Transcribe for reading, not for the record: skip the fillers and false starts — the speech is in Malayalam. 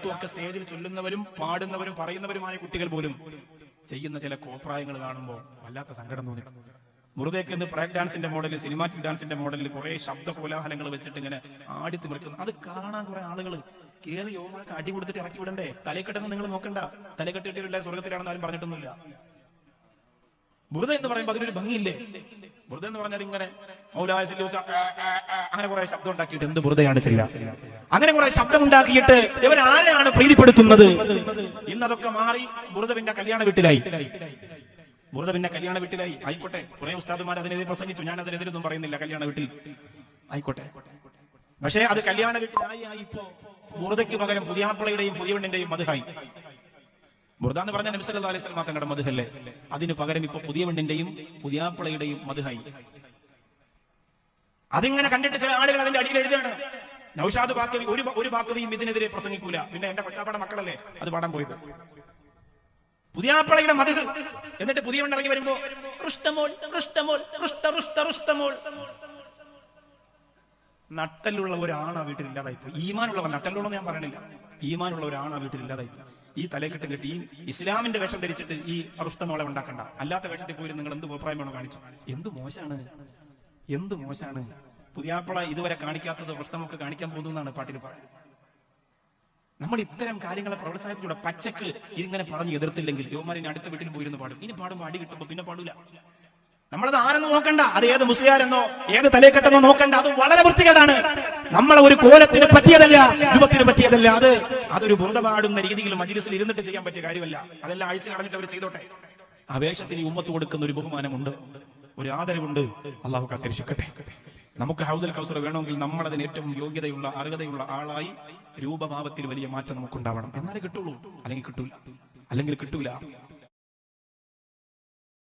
സ്വലാത്തും ഒക്കെ സ്റ്റേജിൽ ചൊല്ലുന്നവരും പാടുന്നവരും പറയുന്നവരുമായ കുട്ടികൾ പോലും ചെയ്യുന്ന ചില കോപ്രായങ്ങൾ കാണുമ്പോൾ വല്ലാത്ത സങ്കടം തോന്നി. ബുറുദയ്ക്ക് ഇന്ന് ബ്രേക്ക് ഡാൻസിന്റെ മോഡലിൽ, സിനിമാറ്റിക് ഡാൻസിന്റെ മോഡലിൽ കുറെ ശബ്ദ കോലാഹലങ്ങൾ വെച്ചിട്ട് ഇങ്ങനെ ആടിത്തിമിർക്കുന്നു. അത് കാണാൻ കുറെ ആളുകൾ കേറി യോമാർക്ക് അടി കൊടുത്തിട്ട് ഇറക്കി വിടണ്ടേ? തലക്കെട്ടെന്ന് നിങ്ങൾ നോക്കണ്ട. തലക്കെട്ടിട്ടില്ല സ്വർഗത്തിലാണെന്ന് ആരും പറഞ്ഞിട്ടൊന്നുമില്ല. ബുറുദ എന്ന് പറയുമ്പോൾ അതിനൊരു ഭംഗിയില്ലേ? ബുറുദ എന്ന് പറഞ്ഞാൽ ഇങ്ങനെ അങ്ങനെ കുറെ ശബ്ദം ഉണ്ടാക്കിയിട്ട് എന്ത് ബുറുദയാണ് ചെയ്യുക? അങ്ങനെ കുറെ ശബ്ദം ഉണ്ടാക്കിയിട്ട് ഇവരാരെയാണ് പ്രീതിപ്പെടുത്തുന്നത്? ഇന്നതൊക്കെ മാറി ബുറുദ പിന്നെ കല്യാണ വീട്ടിലായി. ബുറുദ പിന്നെ കല്യാണ വീട്ടിലായി. ആയിക്കോട്ടെ, കുറെ ഉസ്താദുമാർ അതിനെതിരെ പ്രസംഗിച്ചു. ഞാൻ അതിനെതിരൊന്നും പറയുന്നില്ല. കല്യാണ വീട്ടിൽ ആയിക്കോട്ടെ. പക്ഷേ അത് കല്യാണ വീട്ടിലായി ഇപ്പോ ബുറുദയ്ക്ക് പകരം പുതിയാപ്പിളയുടെയും പുതിയവണ്ണിന്റെയും മദ്ഹായി. ബുറുദ എന്ന് പറഞ്ഞാൽ നബി സല്ലല്ലാഹു അലൈഹി വസല്ലം തങ്ങളുടെ മദ്ഹല്ലേ. അതിന് പകരം ഇപ്പൊ പുതിയവണ്ണിന്റെയും പുതിയാപ്പിളയുടെയും മദ്ഹായി. അതിങ്ങനെ കണ്ടിട്ട് ചില ആളുകൾ അതിന്റെ അടിയിൽ എഴുതുകയാണ്, നൗഷാദ് ബാക്കവി ഒരു ബാക്കവിയും ഇതിനെതിരെ പ്രസംഗിക്കൂല. പിന്നെ എന്റെ കൊച്ചാപ്പാടെ മക്കളല്ലേ അത് പാടാൻ പോയത്. പുതിയാപ്പിളയുടെ മദ്ഹ്. എന്നിട്ട് പുതിയവണ്ണ് ഇറങ്ങി വരുമ്പോ നട്ടലുള്ള ഒരാണ് ആ വീട്ടിൽ ഇല്ലാതായിപ്പോ. ഈമാനുള്ളവൻ, നട്ടല്ലുള്ളതെന്ന് ഞാൻ പറയണില്ല, ഈമാനുള്ള ഒരാണ് ആ വീട്ടിൽ ഇല്ലാതായിപ്പോ. ഈ തലക്കെട്ട് കെട്ടി ഈ ഇസ്ലാമിന്റെ വേഷം ധരിച്ചിട്ട് ഈ റുസ്തമോളെ ഉണ്ടാക്കണ്ട. അല്ലാത്ത വേഷത്തിൽ പോയി നിങ്ങൾ എന്ത് അഭിപ്രായമാണോ കാണിച്ചു? എന്ത് മോശമാണ്, എന്ത് മോശമാണ്. പുതിയാപ്പിള ഇതുവരെ കാണിക്കാത്തത് റുസ്തമൊക്കെ കാണിക്കാൻ പോകുന്നതാണ് പാട്ടിൽ പറയുന്നത്. നമ്മൾ ഇത്തരം കാര്യങ്ങളെ പ്രോത്സാഹിപ്പിച്ചൂടെ? പച്ചക്ക് ഇതിങ്ങനെ പറഞ്ഞു എതിർത്തില്ലെങ്കിൽ യോമാരിന് അടുത്ത വീട്ടിൽ പോയിരുന്നു പാടും. ഇനി പാടുമ്പോൾ അടി കിട്ടുമ്പോ പിന്നെ പാടൂല. നമ്മളത് ആരെന്ന് നോക്കണ്ട, അത് ഏത് മുസ്ലിയാരെന്നോ ഏത് തലേക്കെട്ടെന്നോ നോക്കണ്ട. അത് വളരെ വൃത്തികേടാണ്. നമ്മളെ ഒരു കോലത്തിന് പറ്റിയതല്ല, രൂപത്തിന് പറ്റിയതല്ല. അതൊരു ബുറുദ പാടുന്ന രീതിയിൽ മജ്‌ലിസിൽ ഇരുന്നിട്ട് ചെയ്യാൻ പറ്റിയ കാര്യമല്ല. അതെല്ലാം അഴിച്ചു കളഞ്ഞിട്ട് അവർ ചെയ്തോട്ടെ. ആ വേഷത്തിന് ഉമ്മത്ത് കൊടുക്കുന്ന ഒരു ബഹുമാനമുണ്ട്, ഒരു ആദരവുണ്ട്. അള്ളാഹു കാത്തിരക്ഷിക്കട്ടെ. നമുക്ക് ഹൗദുൽ കൗസർ വേണമെങ്കിൽ നമ്മൾ അതിന് ഏറ്റവും യോഗ്യതയുള്ള അർഹതയുള്ള ആളായി രൂപഭാവത്തിൽ വലിയ മാറ്റം നമുക്കുണ്ടാവണം. എന്നാലേ കിട്ടുള്ളൂ, അല്ലെങ്കിൽ കിട്ടൂല.